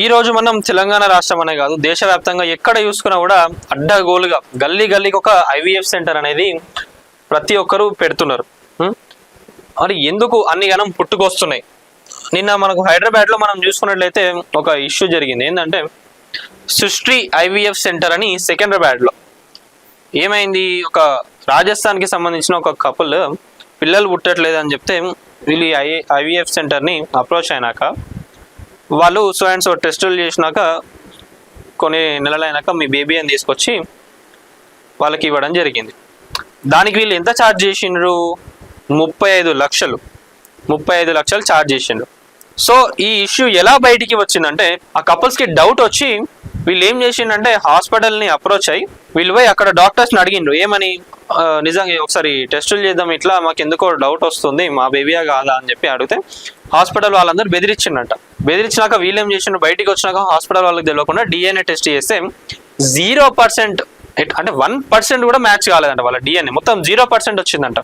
ఈ రోజు మనం తెలంగాణ రాష్ట్రం అనే కాదు దేశవ్యాప్తంగా ఎక్కడ చూసుకున్నా కూడా అడ్డగోలుగా గల్లీ గల్లీకి ఒక ఐవీఎఫ్ సెంటర్ అనేది ప్రతి ఒక్కరూ పెడుతున్నారు. మరి ఎందుకు అన్ని గణం పుట్టుకొస్తున్నాయి? నిన్న మనకు హైదరాబాద్లో మనం చూసుకున్నట్లయితే ఒక ఇష్యూ జరిగింది. ఏంటంటే సృష్టి ఐవీఎఫ్ సెంటర్ అని సికింద్రాబాద్లో ఏమైంది, ఒక రాజస్థాన్కి సంబంధించిన ఒక కపుల్ పిల్లలు పుట్టట్లేదు అని చెప్తే వీళ్ళు ఐవీఎఫ్ సెంటర్ని అప్రోచ్ అయినాక వాళ్ళు సో అండ్ సో టెస్టులు చేసినాక కొన్ని నెలలైనాక మీ బేబీ అని తీసుకొచ్చి వాళ్ళకి ఇవ్వడం జరిగింది. దానికి వీళ్ళు ఎంత ఛార్జ్ చేసిండ్రు? 35 లక్షలు ఛార్జ్ చేసిండ్రు. సో ఈ ఇష్యూ ఎలా బయటికి వచ్చిందంటే ఆ కపుల్స్కి డౌట్ వచ్చి వీళ్ళు ఏం చేసిండంటే హాస్పిటల్ని అప్రోచ్ అయ్యి వీళ్ళు పోయి అక్కడ డాక్టర్స్ని అడిగిండ్రు, ఏమని నిజంగా ఒకసారి టెస్టులు చేద్దాం, ఇట్లా మాకు ఎందుకో డౌట్ వస్తుంది, మా బేబీయా కాదా అని చెప్పి అడిగితే హాస్పిటల్ వాళ్ళందరూ బెదిరించినాక వీళ్ళు ఏం చేసిండ్రు, బయటికి వచ్చినాక హాస్పిటల్ వాళ్ళకి తెలియకుండా DNA టెస్ట్ చేస్తే 0%, అంటే 1% కూడా మ్యాచ్ కాలేదంట. వాళ్ళ DNA మొత్తం 0% వచ్చిందంట.